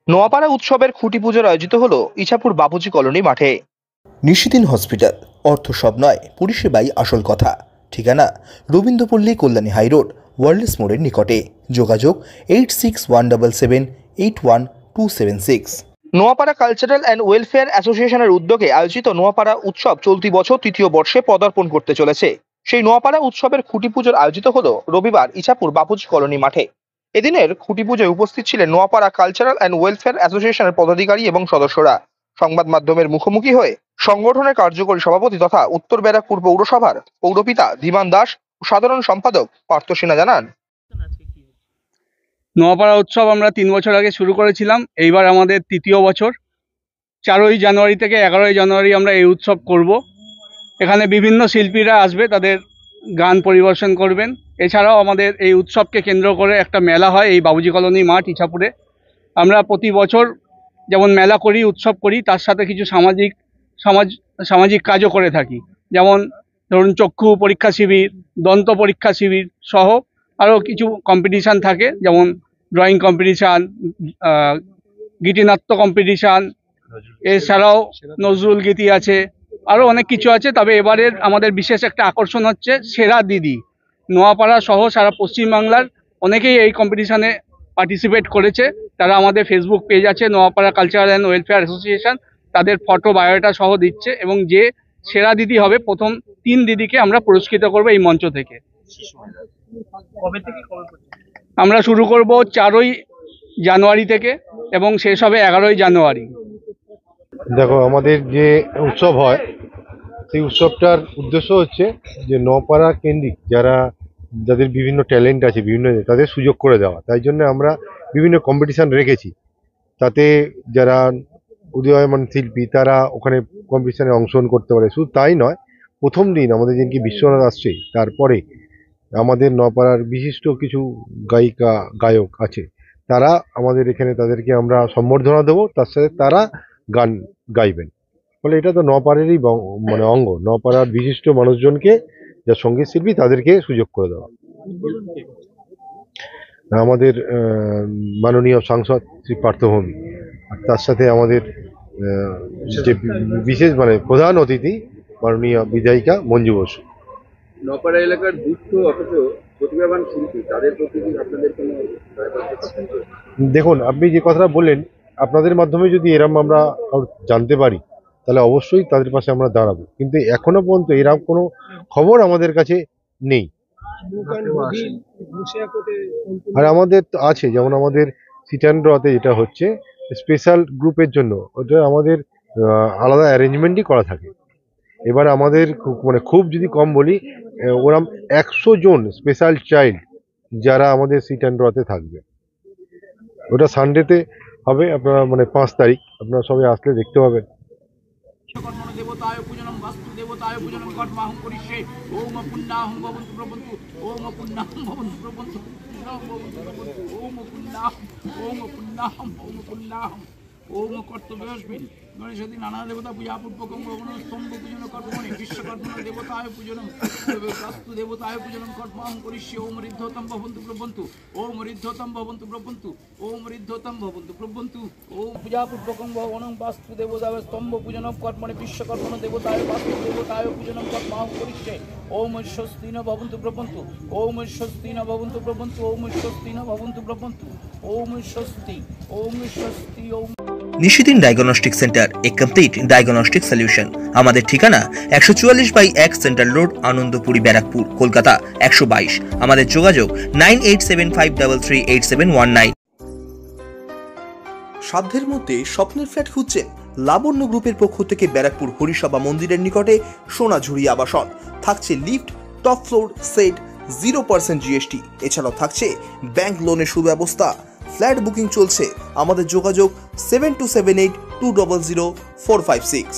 নোয়াপাড়া উৎসবের খুঁটি পুজোর আয়োজিত হলো ইছাপুর বাপুজি কলোনি মাঠে। নিশিদিন হসপিটাল, অর্থ সব নয়, পরিষেবাই আসল কথা। ঠিকানা রবীন্দ্রপল্লী, কল্যাণী হাইরোড, ওয়ার্ল্ডস মোড়ের নিকটে। যোগাযোগ 8617881276। নোয়াপাড়া কালচারাল অ্যান্ড ওয়েলফেয়ার অ্যাসোসিয়েশনের উদ্যোগে আয়োজিত নোয়াপাড়া উৎসব চলতি বছর তৃতীয় বর্ষে পদার্পণ করতে চলেছে। সেই নোয়াপাড়া উৎসবের খুঁটি পুজোর আয়োজিত হলো রবিবার ইছাপুর বাপুজি কলোনি মাঠে। এদিনের খুঁটি পুজোয় উপস্থিত ছিলেন নোয়াপাড়া কালচারাল অ্যান্ড ওয়েলফেয়ার অ্যাসোসিয়েশনের পদাধিকারী এবং সদস্যরা। সংবাদ মাধ্যমের মুখোমুখি হয়ে সংগঠনের কার্যকরী সভাপতি তথা উত্তর ব্যারাকপুর পৌরসভার পৌরপিতা ধীমান দাস ও সাধারণ সম্পাদক পার্থ সিনহা জানান, নোয়াপাড়া উৎসব আমরা 3 বছর আগে শুরু করেছিলাম। এইবার আমাদের তৃতীয় বছর। 4ই জানুয়ারি থেকে 11ই জানুয়ারি আমরা এই উৎসব করব। এখানে বিভিন্ন শিল্পীরা আসবে, তাদের গান পরিবেশন করবেন। এছাড়াও আমাদের এই উৎসবকে কেন্দ্র করে একটা মেলা হয় এই বাবুজি কলোনি মাঠ ইছাপুরে। আমরা প্রতি বছর যেমন মেলা করি, উৎসব করি, তার সাথে কিছু সামাজিক কাজও করে থাকি। যেমন ধরুন চক্ষু পরীক্ষা শিবির, দন্ত পরীক্ষা শিবির সহ আরও কিছু কম্পিটিশান থাকে, যেমন ড্রয়িং কম্পিটিশান, গীতিনাট্য কম্পিটিশান, এছাড়াও নজরুল গীতি আছে, আরও অনেক কিছু আছে। তবে এবারের আমাদের বিশেষ একটা আকর্ষণ হচ্ছে সেরা দিদি। নোয়াপাড়া সহ সারা পশ্চিমবাংলার অনেকেই এই কম্পিটিশানে পার্টিসিপেট করেছে। তারা আমাদের ফেসবুক পেজ আছে Noapara cultural and welfare association, তাদের ফটো বায়োডাটা সহ দিচ্ছে, এবং যে সেরা দিদি হবে প্রথম 3 দিদিকে আমরা পুরস্কৃত করব এই মঞ্চ থেকে। আমরা শুরু করব 4ই জানুয়ারি থেকে এবং শেষ হবে 11ই জানুয়ারি। দেখো, আমাদের যে উৎসব হয় সেই উৎসবটার উদ্দেশ্য হচ্ছে যে নোয়াপাড়া কেন্দ্রিক যাদের বিভিন্ন ট্যালেন্ট আছে, বিভিন্ন তাদের সুযোগ করে দেওয়া। তাই জন্য আমরা বিভিন্ন কম্পিটিশান রেখেছি, তাতে যারা উদীয়মান শিল্পী তারা ওখানে কম্পিটিশানে অংশগ্রহণ করতে পারে। শুধু তাই নয়, প্রথম দিন আমাদের যেদিনকে বিশ্বনাথ আসছে, তারপরে আমাদের নোয়াপাড়ার বিশিষ্ট কিছু গায়িকা গায়ক আছে, তারা আমাদের এখানে তাদেরকে আমরা সম্বর্ধনা দেবো, তার সাথে তারা গান গাইবেন। ফলে এটা তো নোয়াপাড়ারই মানে অঙ্গ, নোয়াপাড়ার বিশিষ্ট মানুষজনকে যা সঙ্গীত শিল্পী তাদেরকে সুযোগ করে দেওয়া। আমাদের মাননীয় সাংসদ শ্রী পার্থভূমি, আর তার সাথে আমাদের যে বিশেষ মানে প্রধান অতিথি মাননীয় বিধায়িকা মঞ্জু বসু। নোয়াপাড়া এলাকার দুঃখ অথচ প্রতিভাবান শিল্পী, তাদের প্রতি আপনাদের কোনো? দেখুন, আপনি যে কথাটা বললেন, আপনাদের মাধ্যমে যদি এরম আমরা জানতে পারি তাহলে অবশ্যই তাদের পাশে আমরা দাঁড়াবো, কিন্তু এখনো পর্যন্ত এরকম কোনো খবর আমাদের কাছে নেই। আর আমাদের তো আছে, যেমন আমাদের সিটান্ড্রতে যেটা হচ্ছে স্পেশাল গ্রুপের জন্য, ওটা আমাদের আলাদা অ্যারেঞ্জমেন্টই করা থাকে। এবার আমাদের খুব যদি কম বলি, ওরম 100 জন স্পেশাল চাইল্ড যারা আমাদের সিটান্ড্রতে থাকবে। ওটা সানডেতে হবে, আপনারা 5 তারিখ আপনারা সবাই আসলে দেখতে পাবেন। দেবতায় পূজনম বাস্তু দেবতায় পূজনম কর্মাহং করিষ্যে। ওম পুণ্যাহং ভবন্তু প্রবন্তু, ওম পুণ্যাহং ভবন্তু প্রবন্তু, ওম পুণ্যাহং, ওম পুণ্যাহং, ওম পুণ্যাহং, ওম কর্তব্যস্মিন গণেশদি নানা দেবতা পূজাপূর্বকং ভবন স্তম্ভ পূজন কর্মণি বিশ্বকর্মণ দেবতায় পূজনম বাস্তু দেবতায় পূজনম কর্মাহং করিষ্যে। ওম ঋদ্ধতম ভবন্তু প্রবন্তু, ওম ঋদ্ধতম ভবন্তু প্রবন্তু, ওম ঋদ্ধতম ভবন্তু প্রবন্তু, ওম পূজাপূর্বকং ভবনং বাস্তু দেবতায় স্তম্ভ পূজনম কর্মণি বিশ্বকর্মণ দেবতায় বাস্তু দেবতায় পূজনম কর্মাহং করিষ্যে। ওম স্বস্তিন ভবন্তু প্রবন্তু, ওম স্বস্তিন ভবন্তু প্রবন্তু, ওম স্বস্তিন ভবন্তু প্রবন্তু, ওম স্বস্তি, ওম স্বস্তি। ওম নিশিদিন ডায়াগনস্টিক সেন্টার, এ কমপ্লিট ডায়াগনস্টিক সলিউশন। আমাদের ঠিকানা 144/1 সেন্ট্রাল রোড, আনন্দপুরি, ব্যারাকপুর, কলকাতা 122। আমাদের যোগাযোগ 9875338719। সাধ্যের মধ্যে স্বপ্নের ফ্ল্যাট খুঁজছেন? লাবণ্য গ্রুপের পক্ষ থেকে ব্যারাকপুর হরিসভা মন্দিরের নিকটে সোনাঝুরি আবাসন। থাকছে lift, top floor, set, 0% GST। এছাড়াও থাকছে ব্যাংক লোনের সুব্যবস্থা। ফ্ল্যাট বুকিং চলছে। আমাদের যোগাযোগ 7278200456।